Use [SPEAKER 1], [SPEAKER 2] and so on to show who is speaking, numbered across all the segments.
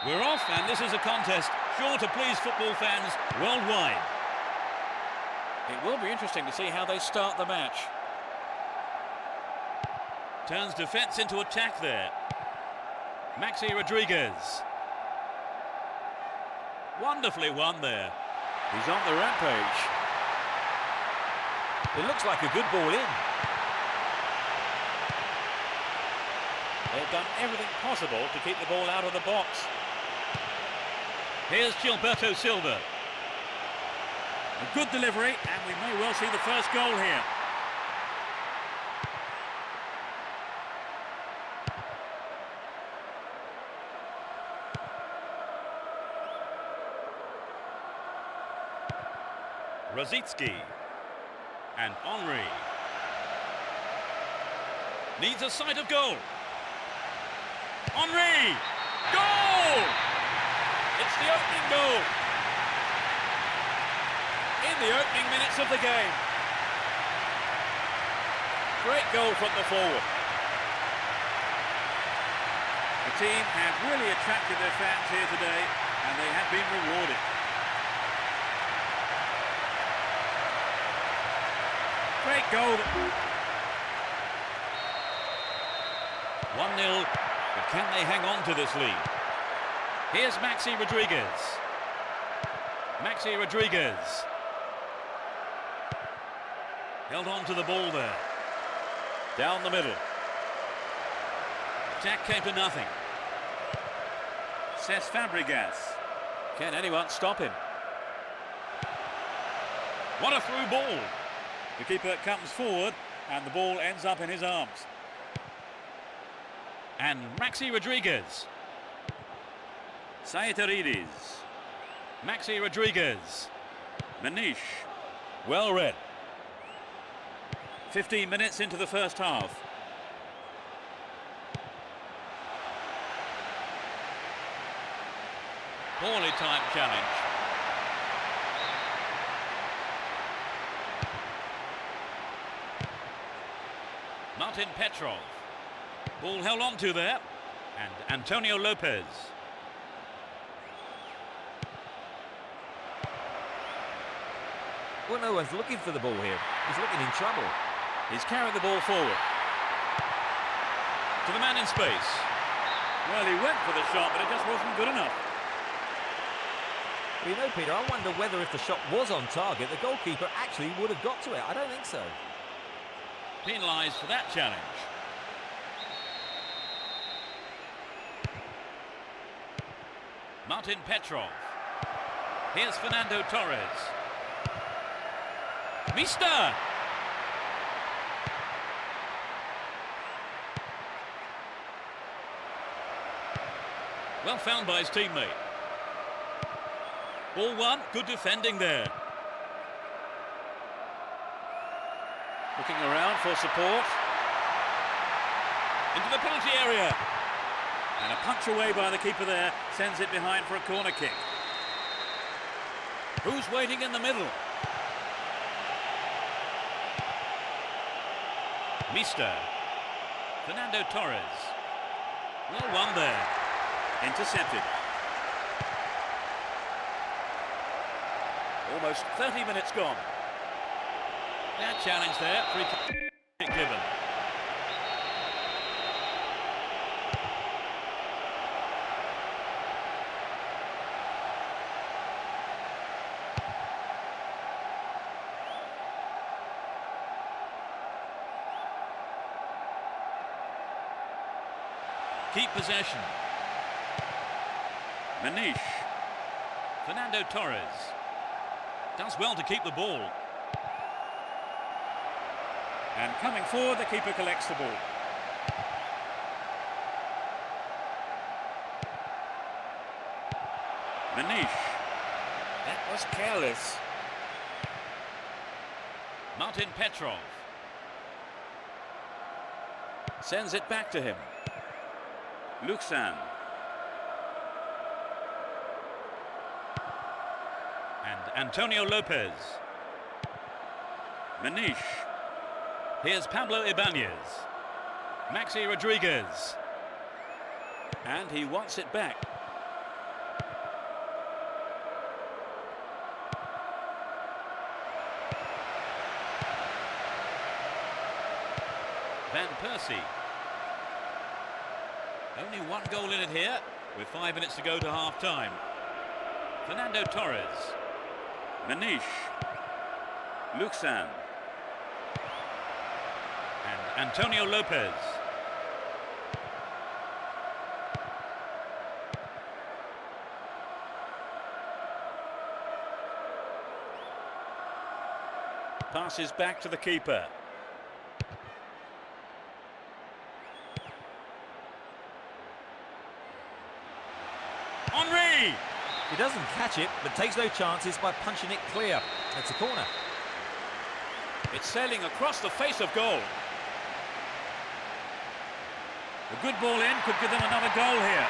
[SPEAKER 1] We're off, and this is a contest sure to please football fans worldwide.
[SPEAKER 2] It will be interesting to see how they start the match.
[SPEAKER 1] Turns defence into attack there. Maxi Rodriguez. Wonderfully won there.
[SPEAKER 2] He's on the rampage. It looks like a good ball in. They've done everything possible to keep the ball out of the box.
[SPEAKER 1] Here's Gilberto Silva.
[SPEAKER 2] A good delivery, and we may well see the first goal here.
[SPEAKER 1] Rosicki. And Henry. Needs a sight of goal. Henry! Goal!
[SPEAKER 2] It's the opening goal. In the opening minutes of the game. Great goal from the forward. The team have really attracted their fans here today, and they have been rewarded. Great goal.
[SPEAKER 1] 1-0, but can they hang on to this lead? Here's Maxi Rodriguez. Maxi Rodriguez. Held on to the ball there. Down the middle. Attack came to nothing.
[SPEAKER 2] Cesc Fabregas. Can anyone stop him?
[SPEAKER 1] What a through ball.
[SPEAKER 2] The keeper comes forward and the ball ends up in his arms.
[SPEAKER 1] And Maxi Rodriguez.
[SPEAKER 2] Saitarides.
[SPEAKER 1] Maxi Rodriguez.
[SPEAKER 2] Manish.
[SPEAKER 1] Well read.
[SPEAKER 2] 15 minutes into the first half.
[SPEAKER 1] Poorly timed challenge. Martin Petrov. Ball held on to there. And Antonio Lopez.
[SPEAKER 3] Well, no one's looking for the ball here. He's looking in trouble.
[SPEAKER 2] He's carried the ball forward.
[SPEAKER 1] To the man in space.
[SPEAKER 2] Well, he went for the shot, but it just wasn't good enough.
[SPEAKER 3] Well, you know, Peter, I wonder whether if the shot was on target, the goalkeeper actually would have got to it. I don't think so.
[SPEAKER 1] Penalised for that challenge. Martin Petrov. Here's Fernando Torres. Mista! Well found by his teammate. Ball one, good defending there.
[SPEAKER 2] Looking around for support.
[SPEAKER 1] Into the penalty area.
[SPEAKER 2] And a punch away by the keeper there sends it behind for a corner kick.
[SPEAKER 1] Who's waiting in the middle? Mista. Fernando Torres. Well won there.
[SPEAKER 2] Intercepted. Almost 30 minutes gone.
[SPEAKER 1] That challenge there, free kick given. Keep possession.
[SPEAKER 2] Manish.
[SPEAKER 1] Fernando Torres. Does well to keep the ball.
[SPEAKER 2] And coming forward, the keeper collects the ball. Manish. That was careless.
[SPEAKER 1] Martin Petrov.
[SPEAKER 2] Sends it back to him. Luxan.
[SPEAKER 1] And Antonio Lopez.
[SPEAKER 2] Manish.
[SPEAKER 1] Here's Pablo Ibanez. Maxi Rodriguez.
[SPEAKER 2] And he wants it back.
[SPEAKER 1] Van Persie. Only one goal in it here, with 5 minutes to go to half-time. Fernando Torres.
[SPEAKER 2] Manish. Luxan.
[SPEAKER 1] And Antonio Lopez.
[SPEAKER 2] Passes back to the keeper.
[SPEAKER 1] Henry!
[SPEAKER 3] He doesn't catch it, but takes no chances by punching it clear. It's a corner.
[SPEAKER 1] It's sailing across the face of goal.
[SPEAKER 2] A good ball in could give them another goal here.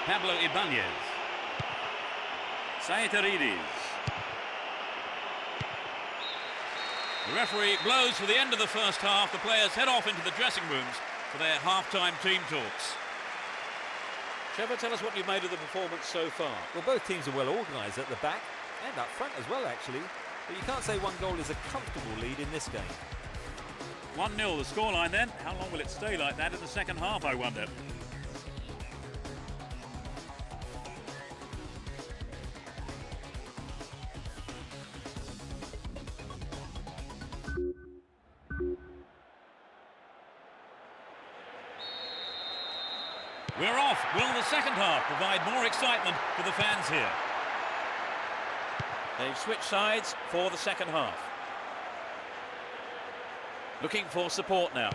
[SPEAKER 1] Pablo Ibanez.
[SPEAKER 2] Saitarides.
[SPEAKER 1] The referee blows for the end of the first half. The players head off into the dressing rooms for their half-time team talks. Trevor, tell us what you've made of the performance so far.
[SPEAKER 3] Well, both teams are well organised at the back and up front as well, actually. But you can't say one goal is a comfortable lead in this game.
[SPEAKER 2] 1-0 the scoreline then. How long will it stay like that in the second half, I wonder?
[SPEAKER 1] We're off. Will the second half provide more excitement to the fans here? They've switched sides for the second half. Looking for support now.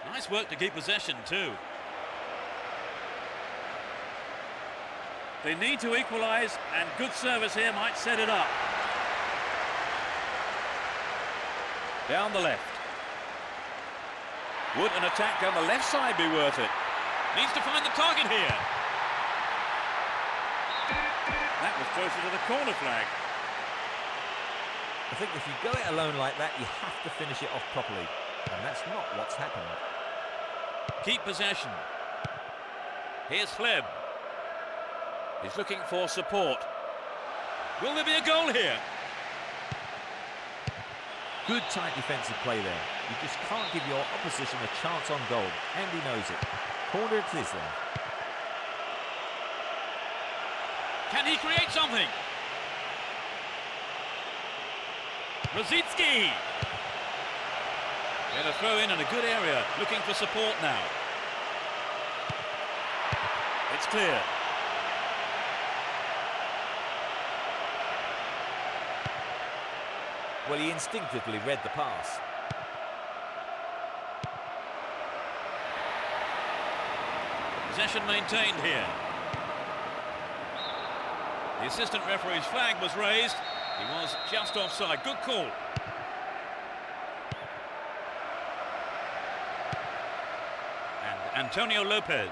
[SPEAKER 1] Nice work to keep possession too.
[SPEAKER 2] They need to equalise, and good service here might set it up.
[SPEAKER 1] Down the left. Would an attack down the left side be worth it? Needs to find the target here.
[SPEAKER 2] That was closer to the corner flag.
[SPEAKER 3] I think if you go it alone like that, you have to finish it off properly. And that's not what's happened.
[SPEAKER 1] Keep possession. Here's Fleb. He's looking for support. Will there be a goal here?
[SPEAKER 3] Good tight defensive play there. You just can't give your opposition a chance on goal. And he knows it. Corner it is then.
[SPEAKER 1] Can he create something? Rosicki. Get a throw in a good area. Looking for support now. It's clear.
[SPEAKER 3] Well, he instinctively read the pass.
[SPEAKER 1] Possession maintained here. The assistant referee's flag was raised. He was just offside. Good call. And Antonio Lopez.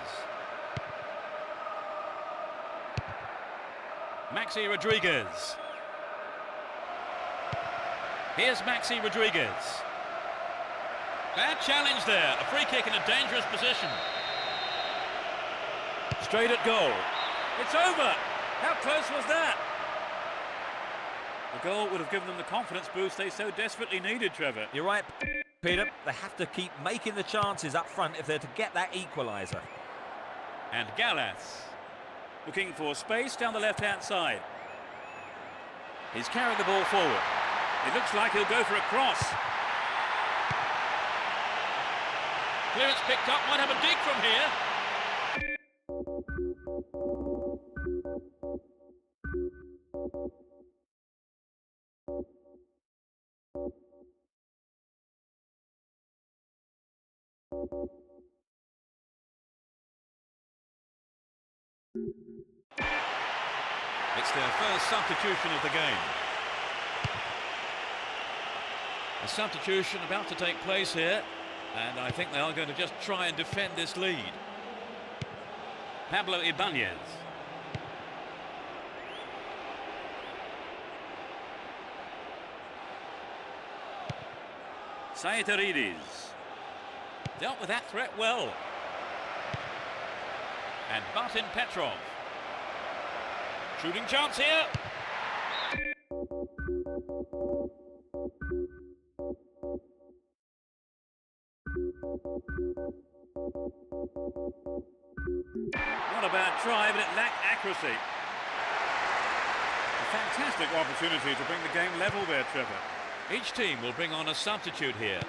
[SPEAKER 1] Maxi Rodriguez. Here's Maxi Rodriguez. Bad challenge there. A free kick in a dangerous position. Straight at goal.
[SPEAKER 2] It's over! How close was that? The goal would have given them the confidence boost they so desperately needed, Trevor.
[SPEAKER 3] You're right, Peter. They have to keep making the chances up front if they're to get that equaliser.
[SPEAKER 1] And Gallas.
[SPEAKER 2] Looking for space down the left-hand side.
[SPEAKER 1] He's carrying the ball forward.
[SPEAKER 2] It looks like he'll go for a cross.
[SPEAKER 1] Clearance picked up. Might have a dig from here. It's their first substitution of the game. A substitution about to take place here, and I think they are going to just try and defend this lead. Pablo Ibanez.
[SPEAKER 2] Saitarides.
[SPEAKER 1] Dealt with that threat well. And Martin Petrov. Shooting chance here.
[SPEAKER 2] Not a bad try, but it lacked accuracy. A fantastic opportunity to bring the game level there, Trevor.
[SPEAKER 1] Each team will bring on a substitute here.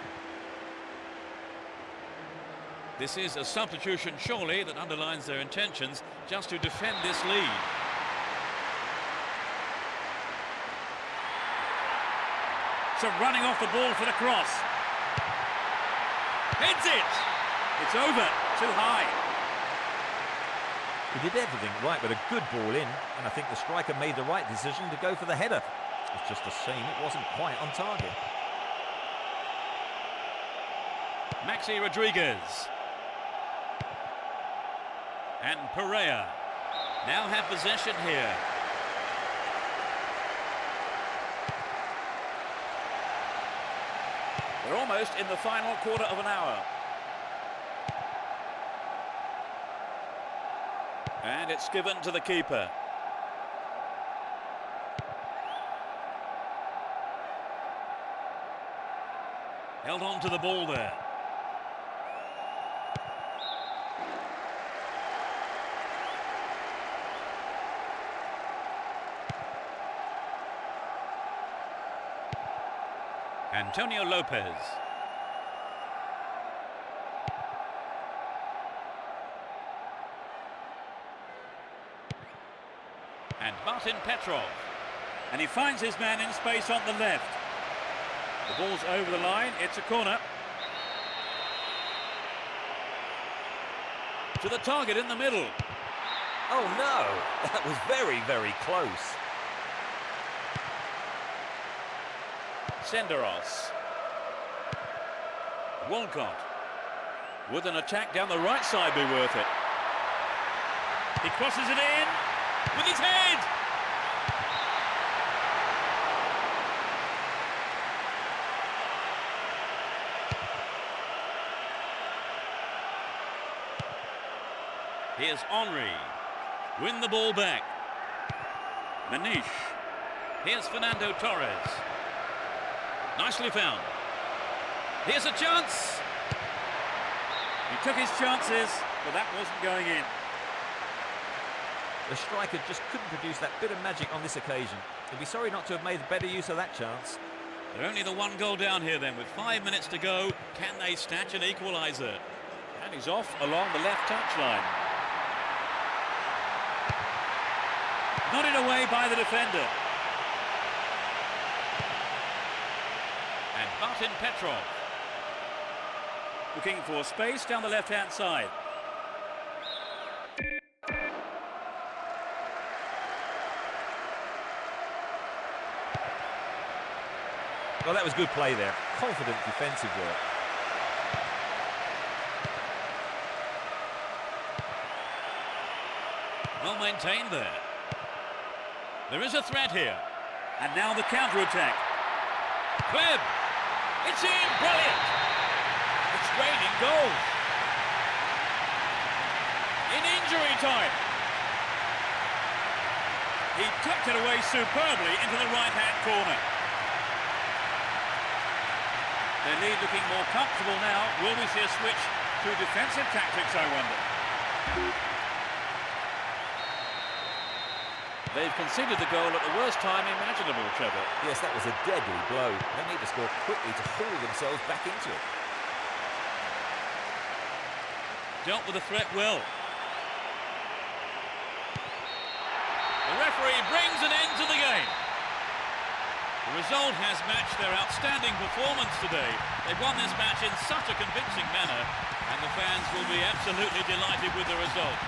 [SPEAKER 1] This is a substitution, surely, that underlines their intentions just to defend this lead.
[SPEAKER 2] So running off the ball for the cross.
[SPEAKER 1] Heads it!
[SPEAKER 2] It's over, too high.
[SPEAKER 3] He did everything right with a good ball in, and I think the striker made the right decision to go for the header. It's just a shame it wasn't quite on target.
[SPEAKER 1] Maxi Rodriguez. And Pereira now have possession here.
[SPEAKER 2] We're almost in the final quarter of an hour.
[SPEAKER 1] And it's given to the keeper. Held on to the ball there. Antonio Lopez. And Martin Petrov.
[SPEAKER 2] And he finds his man in space on the left. The ball's over the line, it's a corner.
[SPEAKER 1] To the target in the middle.
[SPEAKER 3] Oh no, that was very, very close.
[SPEAKER 1] Senderos. Walcott. Would an attack down the right side be worth it? He crosses it in with his head. Here's Henry. Win the ball back.
[SPEAKER 2] Manish.
[SPEAKER 1] Here's Fernando Torres. Nicely found. Here's a chance.
[SPEAKER 2] He took his chances, but that wasn't going in.
[SPEAKER 3] The striker just couldn't produce that bit of magic on this occasion. He'd be sorry not to have made better use of that chance.
[SPEAKER 1] They're only the one goal down here then. With 5 minutes to go, can they snatch an equaliser?
[SPEAKER 2] And he's off along the left touchline. Nodded away by the defender.
[SPEAKER 1] And Martin Petrov.
[SPEAKER 2] Looking for space down the left-hand side.
[SPEAKER 3] Well, that was good play there. Confident defensive work.
[SPEAKER 1] Well maintained there. There is a threat here.
[SPEAKER 2] And now the counter-attack.
[SPEAKER 1] Webb. It's in. Brilliant. It's raining goals. In injury time.
[SPEAKER 2] He tucked it away superbly into the right-hand corner. Their lead looking more comfortable now. Will we see a switch to defensive tactics, I wonder?
[SPEAKER 1] They've conceded the goal at the worst time imaginable, Trevor.
[SPEAKER 3] Yes, that was a deadly blow. They need to score quickly to haul themselves back into it.
[SPEAKER 1] Dealt with the threat well. The referee brings an end to the game. The result has matched their outstanding performance today. They've won this match in such a convincing manner, and the fans will be absolutely delighted with the result.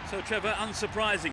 [SPEAKER 2] So, Trevor, unsurprising.